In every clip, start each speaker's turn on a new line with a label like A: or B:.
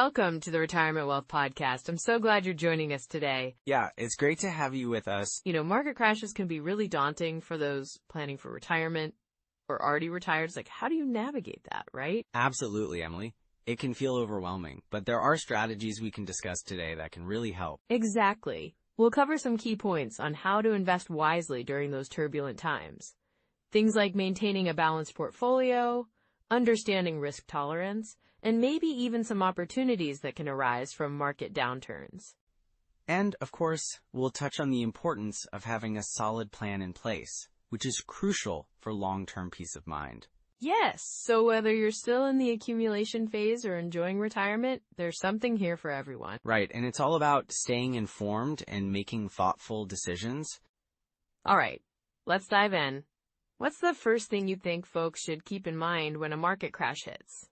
A: welcome to the Retirement Wealth Podcast. I'm so glad you're joining us today.
B: Yeah, it's great to have you with us.
A: Market crashes can be really daunting for those planning for retirement or already retired. It's like, how do you navigate that, right?
B: Absolutely, Emily. It can feel overwhelming, but there are strategies we can discuss today that can really help.
A: Exactly. We'll cover some key points on how to invest wisely during those turbulent times. Things like maintaining a balanced portfolio, understanding risk tolerance, and maybe even some opportunities that can arise from market downturns.
B: And, of course, we'll touch on the importance of having a solid plan in place, which is crucial for long-term peace of mind.
A: Yes, so whether you're still in the accumulation phase or enjoying retirement, there's something here for everyone.
B: Right, and it's all about staying informed and making thoughtful decisions.
A: All right, let's dive in. What's the first thing you think folks should keep in mind when a market crash hits?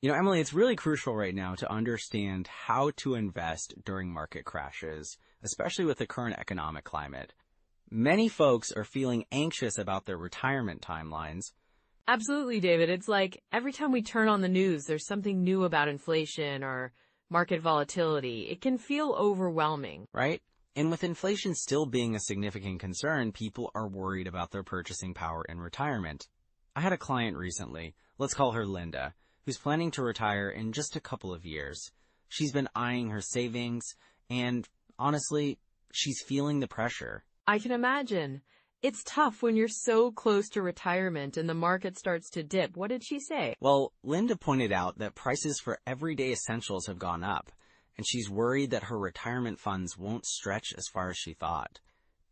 B: Emily, it's really crucial right now to understand how to invest during market crashes, especially with the current economic climate. Many folks are feeling anxious about their retirement timelines.
A: Absolutely, David. It's like every time we turn on the news, there's something new about inflation or market volatility. It can feel overwhelming.
B: Right? And with inflation still being a significant concern, people are worried about their purchasing power in retirement. I had a client recently, let's call her Linda, who's planning to retire in just a couple of years. She's been eyeing her savings, and honestly, she's feeling the pressure.
A: I can imagine. It's tough when you're so close to retirement and the market starts to dip. What did she say?
B: Well, Linda pointed out that prices for everyday essentials have gone up, and she's worried that her retirement funds won't stretch as far as she thought.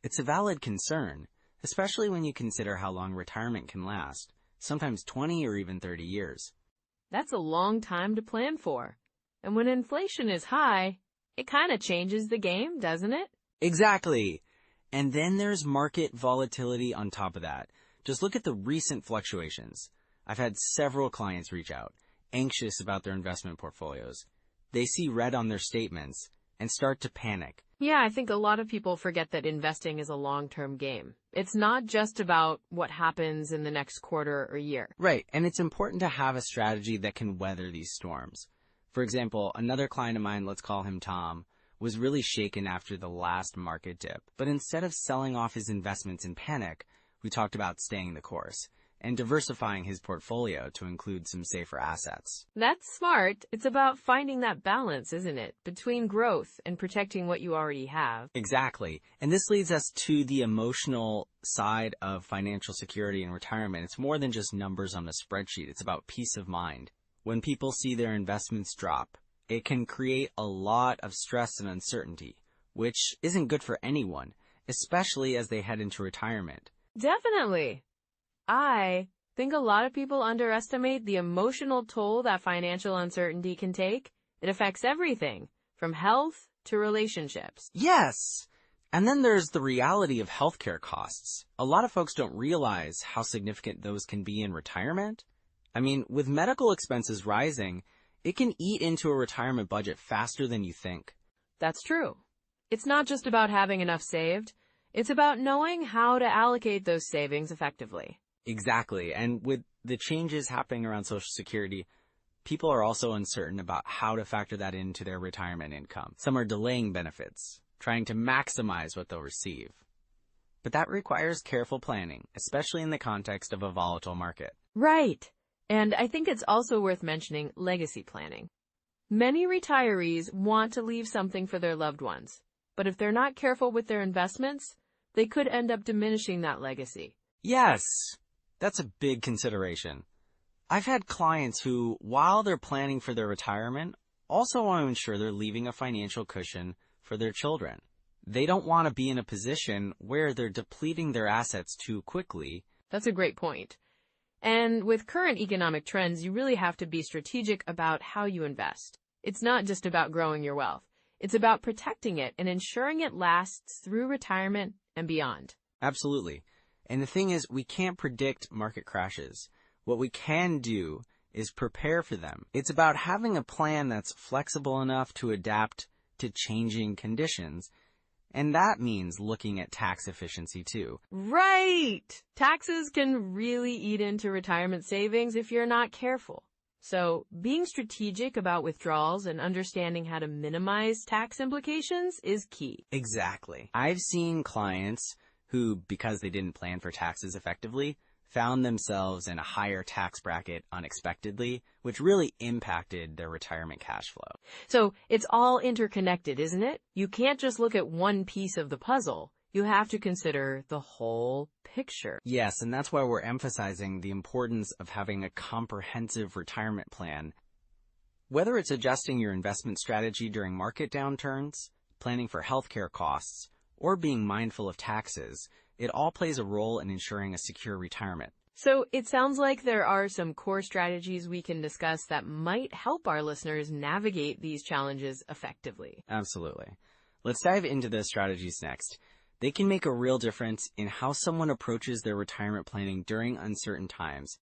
B: It's a valid concern, especially when you consider how long retirement can last, sometimes 20 or even 30 years.
A: That's a long time to plan for. And when inflation is high, it kind of changes the game, doesn't it?
B: Exactly. And then there's market volatility on top of that. Just look at the recent fluctuations. I've had several clients reach out, anxious about their investment portfolios. They see red on their statements and start to panic.
A: Yeah, I think a lot of people forget that investing is a long-term game. It's not just about what happens in the next quarter or year.
B: Right, and it's important to have a strategy that can weather these storms. For example, another client of mine, let's call him Tom, was really shaken after the last market dip. But instead of selling off his investments in panic, we talked about staying the course and diversifying his portfolio to include some safer assets.
A: That's smart. It's about finding that balance, isn't it, between growth and protecting what you already have.
B: Exactly. And this leads us to the emotional side of financial security and retirement. It's more than just numbers on a spreadsheet. It's about peace of mind. When people see their investments drop, it can create a lot of stress and uncertainty, which isn't good for anyone, especially as they head into retirement.
A: Definitely. I think a lot of people underestimate the emotional toll that financial uncertainty can take. It affects everything, from health to relationships.
B: Yes! And then there's the reality of healthcare costs. A lot of folks don't realize how significant those can be in retirement. I mean, with medical expenses rising, it can eat into a retirement budget faster than you think.
A: That's true. It's not just about having enough saved. It's about knowing how to allocate those savings effectively.
B: Exactly. And with the changes happening around Social Security, people are also uncertain about how to factor that into their retirement income. Some are delaying benefits, trying to maximize what they'll receive. But that requires careful planning, especially in the context of a volatile market.
A: Right. And I think it's also worth mentioning legacy planning. Many retirees want to leave something for their loved ones, but if they're not careful with their investments, they could end up diminishing that legacy.
B: Yes, that's a big consideration. I've had clients who, while they're planning for their retirement, also want to ensure they're leaving a financial cushion for their children. They don't want to be in a position where they're depleting their assets too quickly.
A: That's a great point. And with current economic trends, you really have to be strategic about how you invest. It's not just about growing your wealth. It's about protecting it and ensuring it lasts through retirement and beyond.
B: Absolutely. And the thing is, we can't predict market crashes. What we can do is prepare for them. It's about having a plan that's flexible enough to adapt to changing conditions. And that means looking at tax efficiency too.
A: Right! Taxes can really eat into retirement savings if you're not careful. So being strategic about withdrawals and understanding how to minimize tax implications is key.
B: Exactly. I've seen clients who, because they didn't plan for taxes effectively, found themselves in a higher tax bracket unexpectedly, which really impacted their retirement cash flow.
A: So it's all interconnected, isn't it? You can't just look at one piece of the puzzle. You have to consider the whole picture.
B: Yes, and that's why we're emphasizing the importance of having a comprehensive retirement plan. Whether it's adjusting your investment strategy during market downturns, planning for healthcare costs, or being mindful of taxes, it all plays a role in ensuring a secure retirement.
A: So it sounds like there are some core strategies we can discuss that might help our listeners navigate these challenges effectively.
B: Absolutely. Let's dive into those strategies next. They can make a real difference in how someone approaches their retirement planning during uncertain times.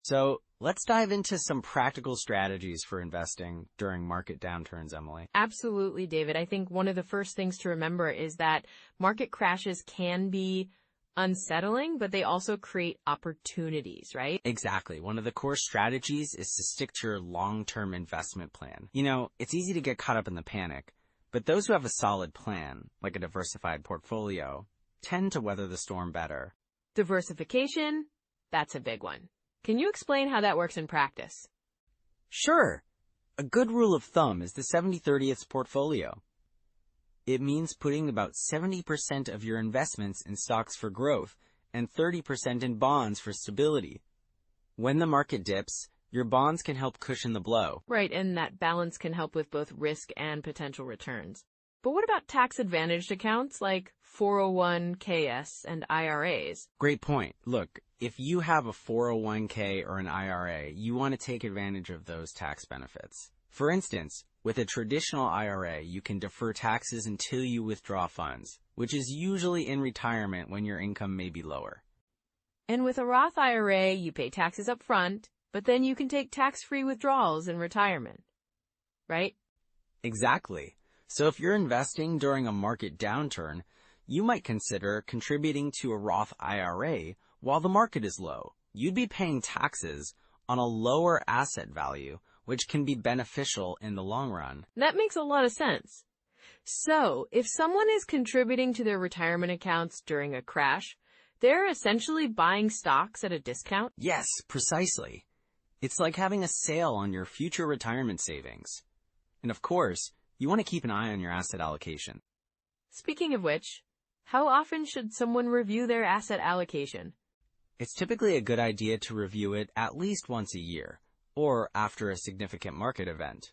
B: So let's dive into some practical strategies for investing during market downturns, Emily.
A: Absolutely, David. I think one of the first things to remember is that market crashes can be unsettling, but they also create opportunities, right?
B: Exactly. One of the core strategies is to stick to your long-term investment plan. You know, it's easy to get caught up in the panic, but those who have a solid plan, like a diversified portfolio, tend to weather the storm better.
A: Diversification, that's a big one. Can you explain how that works in practice?
B: Sure. A good rule of thumb is the 70-30th portfolio. It means putting about 70% of your investments in stocks for growth and 30% in bonds for stability. When the market dips, your bonds can help cushion the blow.
A: Right, and that balance can help with both risk and potential returns. But what about tax-advantaged accounts like 401ks and IRAs?
B: Great point. Look, if you have a 401k or an IRA, you want to take advantage of those tax benefits. For instance, with a traditional IRA, you can defer taxes until you withdraw funds, which is usually in retirement when your income may be lower.
A: And with a Roth IRA, you pay taxes up front, but then you can take tax-free withdrawals in retirement, right?
B: Exactly. So if you're investing during a market downturn, you might consider contributing to a Roth IRA while the market is low. You'd be paying taxes on a lower asset value, which can be beneficial in the long run.
A: That makes a lot of sense. So, if someone is contributing to their retirement accounts during a crash, they're essentially buying stocks at a discount?
B: Yes, precisely. It's like having a sale on your future retirement savings. And of course, you want to keep an eye on your asset allocation.
A: Speaking of which, how often should someone review their asset allocation?
B: It's typically a good idea to review it at least once a year, or after a significant market event.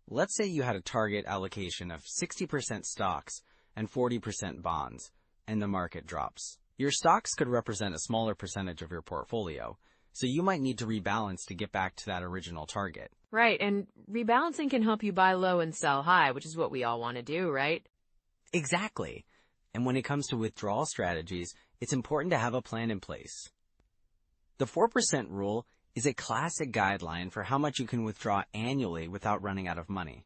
B: Let's say you had a target allocation of 60% stocks and 40% bonds, and the market drops. Your stocks could represent a smaller percentage of your portfolio, so you might need to rebalance to get back to that original target.
A: Right, and rebalancing can help you buy low and sell high, which is what we all want to do, right?
B: Exactly. And when it comes to withdrawal strategies, it's important to have a plan in place. The 4% rule is a classic guideline for how much you can withdraw annually without running out of money.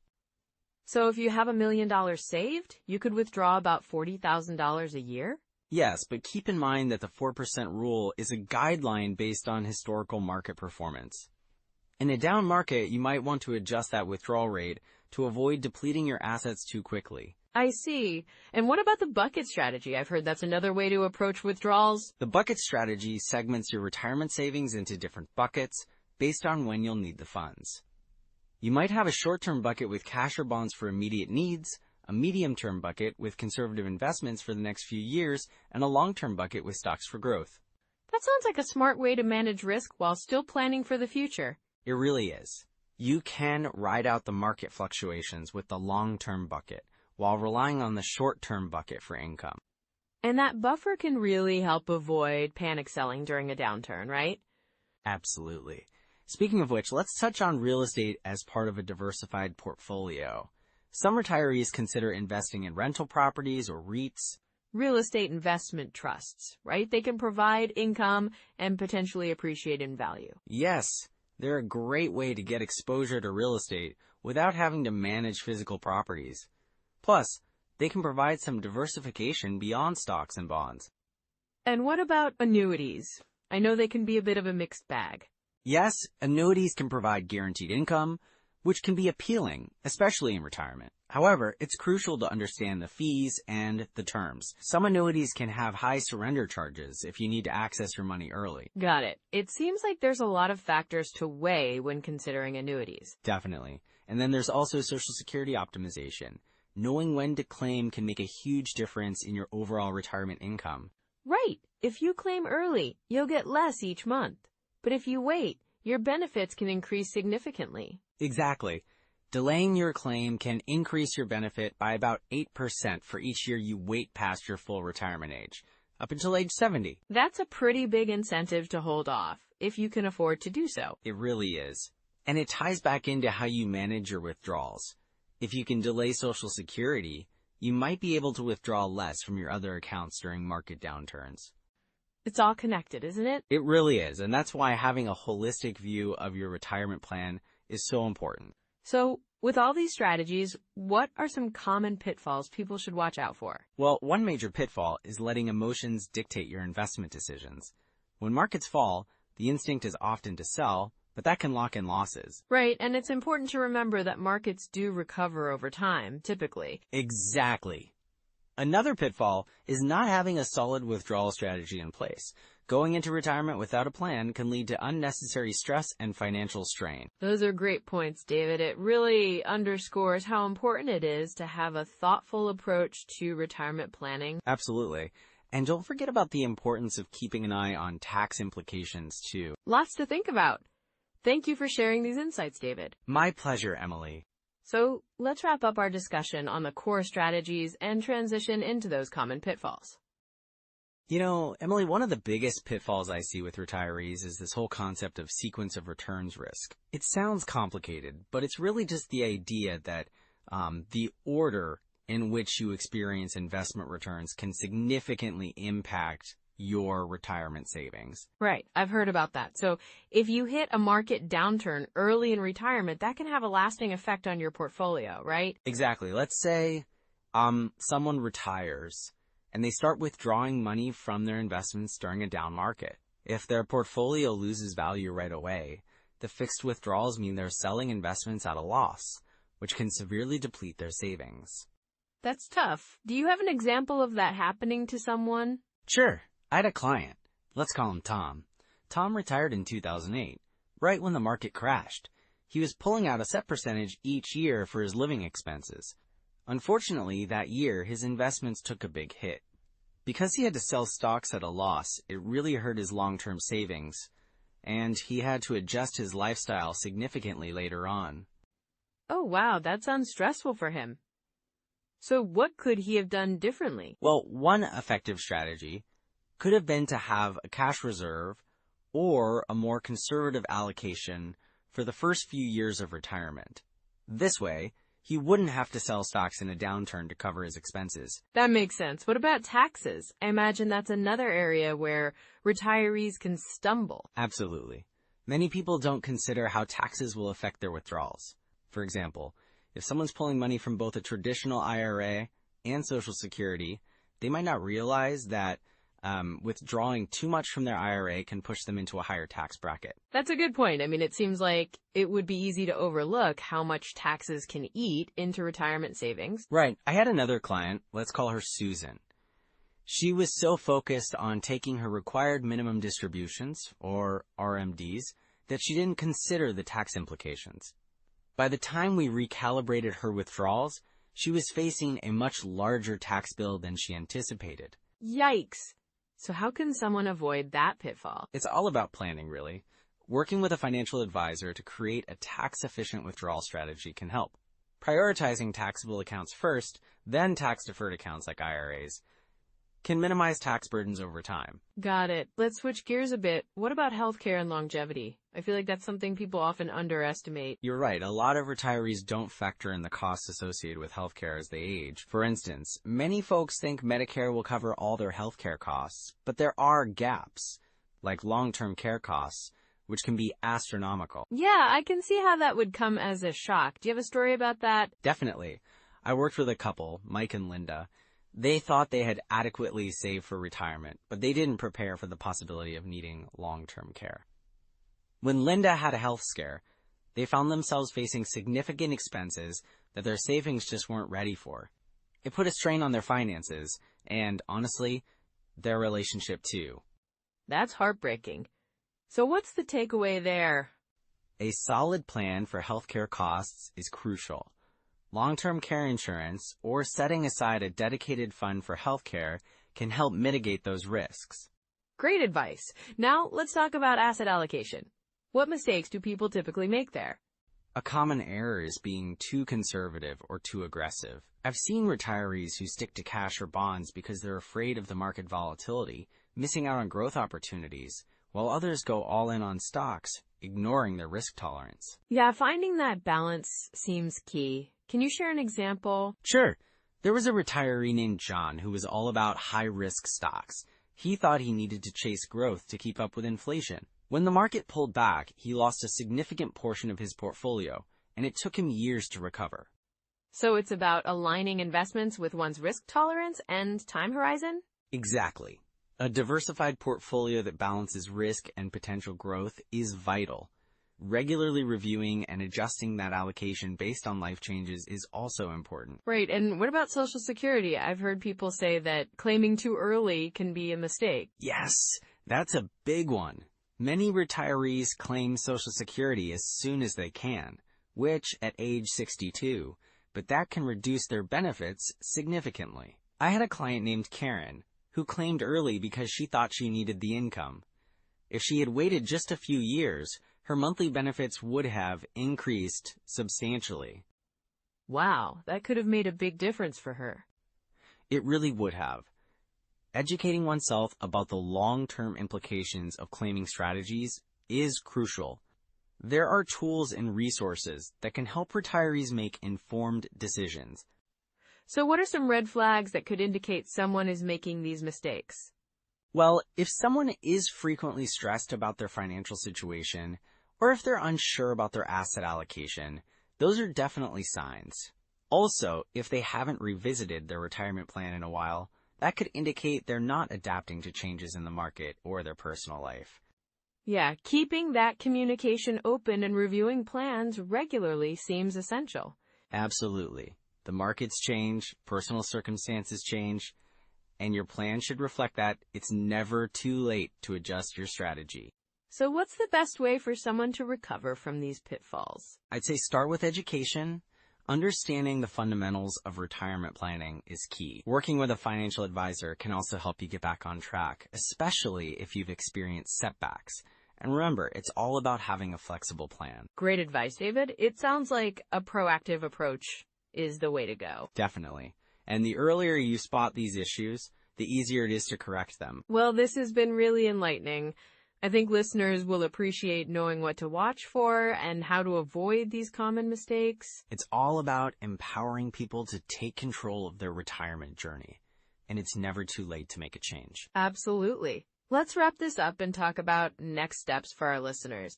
A: So if you have $1 million saved, you could withdraw about $40,000 a year?
B: Yes, but keep in mind that the 4% rule is a guideline based on historical market performance. In a down market, you might want to adjust that withdrawal rate to avoid depleting your assets too quickly.
A: I see. And what about the bucket strategy? I've heard that's another way to approach withdrawals.
B: The bucket strategy segments your retirement savings into different buckets based on when you'll need the funds. You might have a short-term bucket with cash or bonds for immediate needs, a medium-term bucket with conservative investments for the next few years, and a long-term bucket with stocks for growth.
A: That sounds like a smart way to manage risk while still planning for the future.
B: It really is. You can ride out the market fluctuations with the long-term bucket, while relying on the short-term bucket for income.
A: And that buffer can really help avoid panic selling during a downturn, right?
B: Absolutely. Speaking of which, let's touch on real estate as part of a diversified portfolio. Some retirees consider investing in rental properties or REITs.
A: Real estate investment trusts, right? They can provide income and potentially appreciate in value.
B: Yes, they're a great way to get exposure to real estate without having to manage physical properties. Plus, they can provide some diversification beyond stocks and bonds.
A: And what about annuities? I know they can be a bit of a mixed bag.
B: Yes, annuities can provide guaranteed income, which can be appealing, especially in retirement. However, it's crucial to understand the fees and the terms. Some annuities can have high surrender charges if you need to access your money early.
A: Got it. It seems like there's a lot of factors to weigh when considering annuities.
B: Definitely. And then there's also Social Security optimization. Knowing when to claim can make a huge difference in your overall retirement income.
A: Right. If you claim early, you'll get less each month. But if you wait, your benefits can increase significantly.
B: Exactly. Delaying your claim can increase your benefit by about 8% for each year you wait past your full retirement age, up until age 70.
A: That's a pretty big incentive to hold off, if you can afford to do so.
B: It really is. And it ties back into how you manage your withdrawals. If you can delay Social Security, you might be able to withdraw less from your other accounts during market downturns.
A: It's all connected, isn't it?
B: It really is, and that's why having a holistic view of your retirement plan is so important.
A: So, with all these strategies, what are some common pitfalls people should watch out for?
B: Well, one major pitfall is letting emotions dictate your investment decisions. When markets fall, the instinct is often to sell, but that can lock in losses.
A: Right, and it's important to remember that markets do recover over time, typically.
B: Exactly. Another pitfall is not having a solid withdrawal strategy in place. Going into retirement without a plan can lead to unnecessary stress and financial strain.
A: Those are great points, David. It really underscores how important it is to have a thoughtful approach to retirement planning.
B: Absolutely. And don't forget about the importance of keeping an eye on tax implications, too.
A: Lots to think about. Thank you for sharing these insights, David.
B: My pleasure, Emily.
A: So let's wrap up our discussion on the core strategies and transition into those common pitfalls.
B: You know, Emily, one of the biggest pitfalls I see with retirees is this whole concept of sequence of returns risk. It sounds complicated, but it's really just the idea that the order in which you experience investment returns can significantly impact your retirement savings.
A: Right. I've heard about that. So if you hit a market downturn early in retirement, that can have a lasting effect on your portfolio, right?
B: Exactly. Let's say someone retires and they start withdrawing money from their investments during a down market. If their portfolio loses value right away, the fixed withdrawals mean they're selling investments at a loss, which can severely deplete their savings.
A: That's tough. Do you have an example of that happening to someone?
B: Sure. I had a client. Let's call him Tom. Tom retired in 2008, right when the market crashed. He was pulling out a set percentage each year for his living expenses. Unfortunately, that year, his investments took a big hit. Because he had to sell stocks at a loss, it really hurt his long-term savings, and he had to adjust his lifestyle significantly later on.
A: Oh, wow, that sounds stressful for him. So what could he have done differently?
B: Well, one effective strategy could have been to have a cash reserve or a more conservative allocation for the first few years of retirement. This way, he wouldn't have to sell stocks in a downturn to cover his expenses.
A: That makes sense. What about taxes? I imagine that's another area where retirees can stumble.
B: Absolutely. Many people don't consider how taxes will affect their withdrawals. For example, if someone's pulling money from both a traditional IRA and Social Security, they might not realize that withdrawing too much from their IRA can push them into a higher tax bracket.
A: That's a good point. I mean, it seems like it would be easy to overlook how much taxes can eat into retirement savings.
B: Right. I had another client, let's call her Susan. She was so focused on taking her required minimum distributions, or RMDs, that she didn't consider the tax implications. By the time we recalibrated her withdrawals, she was facing a much larger tax bill than she anticipated.
A: Yikes. So how can someone avoid that pitfall?
B: It's all about planning, really. Working with a financial advisor to create a tax-efficient withdrawal strategy can help. Prioritizing taxable accounts first, then tax-deferred accounts like IRAs, can minimize tax burdens over time.
A: Got it. Let's switch gears a bit. What about healthcare and longevity? I feel like that's something people often underestimate.
B: You're right. A lot of retirees don't factor in the costs associated with healthcare as they age. For instance, many folks think Medicare will cover all their healthcare costs, but there are gaps, like long-term care costs, which can be astronomical.
A: Yeah, I can see how that would come as a shock. Do you have a story about that?
B: Definitely. I worked with a couple, Mike and Linda. They thought they had adequately saved for retirement, but they didn't prepare for the possibility of needing long-term care. When Linda had a health scare, they found themselves facing significant expenses that their savings just weren't ready for. It put a strain on their finances, and honestly, their relationship too.
A: That's heartbreaking. So what's the takeaway there?
B: A solid plan for healthcare costs is crucial. Long-term care insurance or setting aside a dedicated fund for healthcare can help mitigate those risks.
A: Great advice. Now let's talk about asset allocation. What mistakes do people typically make there?
B: A common error is being too conservative or too aggressive. I've seen retirees who stick to cash or bonds because they're afraid of the market volatility, missing out on growth opportunities, while others go all in on stocks, ignoring their risk tolerance.
A: Yeah, finding that balance seems key. Can you share an example?
B: Sure. There was a retiree named John who was all about high-risk stocks. He thought he needed to chase growth to keep up with inflation. When the market pulled back, he lost a significant portion of his portfolio, and it took him years to recover.
A: So it's about aligning investments with one's risk tolerance and time horizon?
B: Exactly. A diversified portfolio that balances risk and potential growth is vital. Regularly reviewing and adjusting that allocation based on life changes is also important.
A: Right, and what about Social Security? I've heard people say that claiming too early can be a mistake.
B: Yes, that's a big one. Many retirees claim Social Security as soon as they can, which at age 62, but that can reduce their benefits significantly. I had a client named Karen who claimed early because she thought she needed the income. If she had waited just a few years, her monthly benefits would have increased substantially.
A: Wow, that could have made a big difference for her.
B: It really would have. Educating oneself about the long-term implications of claiming strategies is crucial. There are tools and resources that can help retirees make informed decisions.
A: So what are some red flags that could indicate someone is making these mistakes?
B: Well, if someone is frequently stressed about their financial situation, or if they're unsure about their asset allocation, those are definitely signs. Also, if they haven't revisited their retirement plan in a while, that could indicate they're not adapting to changes in the market or their personal life.
A: Yeah, keeping that communication open and reviewing plans regularly seems essential.
B: Absolutely. The markets change, personal circumstances change, and your plan should reflect that. It's never too late to adjust your strategy.
A: So what's the best way for someone to recover from these pitfalls?
B: I'd say start with education. Understanding the fundamentals of retirement planning is key. Working with a financial advisor can also help you get back on track, especially if you've experienced setbacks. And remember, it's all about having a flexible plan.
A: Great advice, David. It sounds like a proactive approach is the way to go.
B: Definitely. And the earlier you spot these issues, the easier it is to correct them.
A: Well, this has been really enlightening. I think listeners will appreciate knowing what to watch for and how to avoid these common mistakes.
B: It's all about empowering people to take control of their retirement journey, and it's never too late to make a change.
A: Absolutely. Let's wrap this up and talk about next steps for our listeners.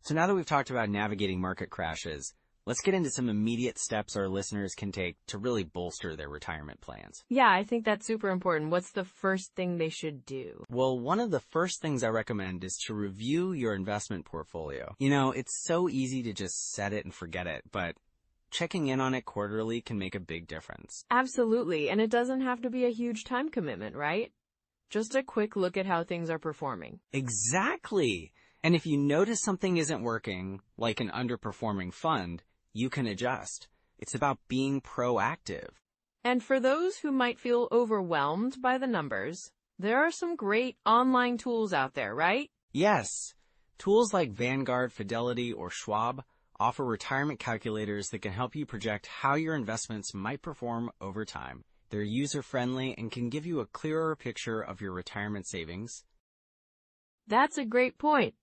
B: So now that we've talked about navigating market crashes, let's get into some immediate steps our listeners can take to really bolster their retirement plans.
A: Yeah, I think that's super important. What's the first thing they should do?
B: Well, one of the first things I recommend is to review your investment portfolio. You know, it's so easy to just set it and forget it, but checking in on it quarterly can make a big difference.
A: Absolutely, and it doesn't have to be a huge time commitment, right? Just a quick look at how things are performing.
B: Exactly. And if you notice something isn't working, like an underperforming fund, you can adjust. It's about being proactive.
A: And for those who might feel overwhelmed by the numbers, there are some great online tools out there, right?
B: Yes. Tools like Vanguard, Fidelity, or Schwab offer retirement calculators that can help you project how your investments might perform over time. They're user-friendly and can give you a clearer picture of your retirement savings.
A: That's a great point.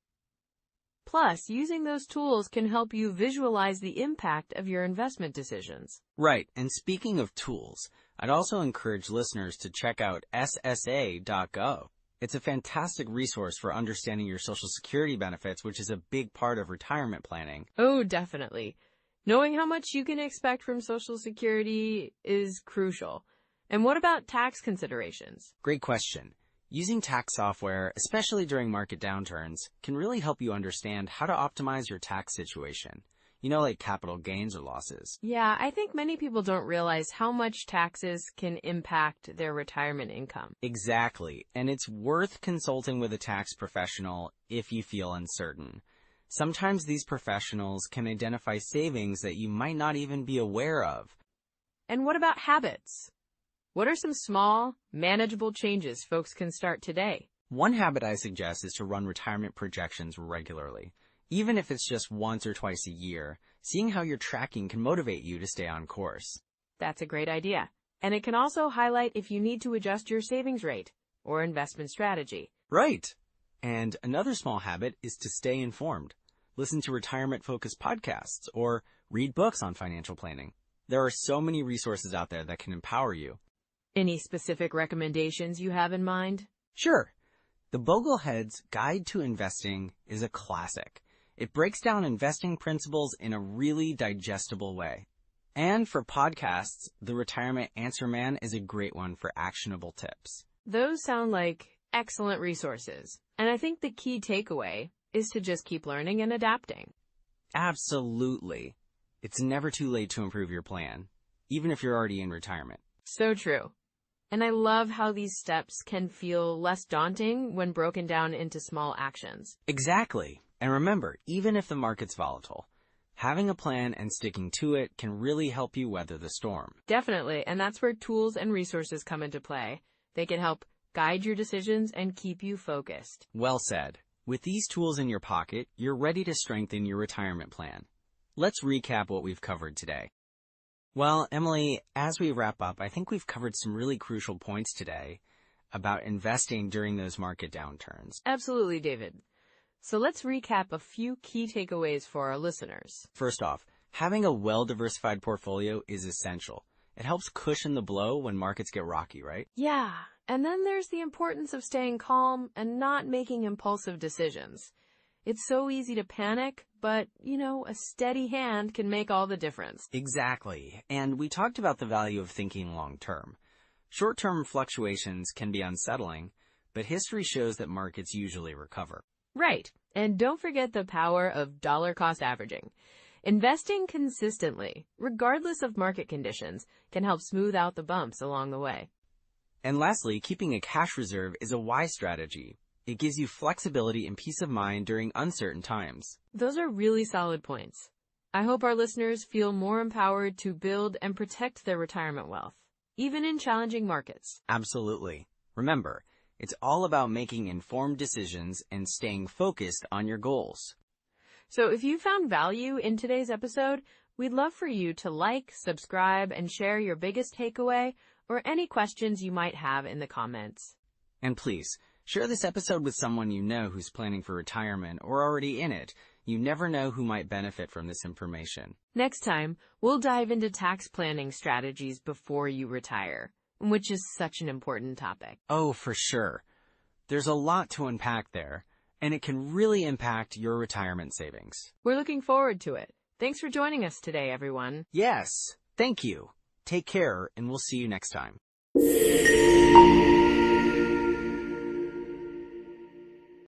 A: Plus, using those tools can help you visualize the impact of your investment decisions.
B: Right, and speaking of tools, I'd also encourage listeners to check out ssa.gov. It's a fantastic resource for understanding your Social Security benefits, which is a big part of retirement planning.
A: Oh, definitely. Knowing how much you can expect from Social Security is crucial. And what about tax considerations?
B: Great question. Using tax software, especially during market downturns, can really help you understand how to optimize your tax situation. Like capital gains or losses.
A: Yeah, I think many people don't realize how much taxes can impact their retirement income.
B: Exactly, and it's worth consulting with a tax professional if you feel uncertain. Sometimes these professionals can identify savings that you might not even be aware of.
A: And what about habits? What are some small, manageable changes folks can start today?
B: One habit I suggest is to run retirement projections regularly. Even if it's just once or twice a year, seeing how you're tracking can motivate you to stay on course.
A: That's a great idea. And it can also highlight if you need to adjust your savings rate or investment strategy.
B: Right. And another small habit is to stay informed. Listen to retirement-focused podcasts or read books on financial planning. There are so many resources out there that can empower you.
A: Any specific recommendations you have in mind?
B: Sure. The Boglehead's Guide to Investing is a classic. It breaks down investing principles in a really digestible way. And for podcasts, the Retirement Answer Man is a great one for actionable tips.
A: Those sound like excellent resources. And I think the key takeaway is to just keep learning and adapting.
B: Absolutely. It's never too late to improve your plan, even if you're already in retirement.
A: So true. And I love how these steps can feel less daunting when broken down into small actions.
B: Exactly. And remember, even if the market's volatile, having a plan and sticking to it can really help you weather the storm.
A: Definitely. And that's where tools and resources come into play. They can help guide your decisions and keep you focused.
B: Well said. With these tools in your pocket, you're ready to strengthen your retirement plan. Let's recap what we've covered today. Well, Emily, as we wrap up, I think we've covered some really crucial points today about investing during those market downturns.
A: Absolutely, David. So let's recap a few key takeaways for our listeners.
B: First off, having a well-diversified portfolio is essential. It helps cushion the blow when markets get rocky, right?
A: Yeah, and then there's the importance of staying calm and not making impulsive decisions. It's so easy to panic, but, a steady hand can make all the difference.
B: Exactly. And we talked about the value of thinking long-term. Short-term fluctuations can be unsettling, but history shows that markets usually recover.
A: Right. And don't forget the power of dollar cost averaging. Investing consistently, regardless of market conditions, can help smooth out the bumps along the way.
B: And lastly, keeping a cash reserve is a wise strategy. It gives you flexibility and peace of mind during uncertain times.
A: Those are really solid points. I hope our listeners feel more empowered to build and protect their retirement wealth, even in challenging markets.
B: Absolutely. Remember, it's all about making informed decisions and staying focused on your goals.
A: So if you found value in today's episode, we'd love for you to like, subscribe, and share your biggest takeaway or any questions you might have in the comments.
B: And please, share this episode with someone you know who's planning for retirement or already in it. You never know who might benefit from this information.
A: Next time, we'll dive into tax planning strategies before you retire, which is such an important topic.
B: Oh, for sure. There's a lot to unpack there, and it can really impact your retirement savings.
A: We're looking forward to it. Thanks for joining us today, everyone.
B: Yes, thank you. Take care, and we'll see you next time.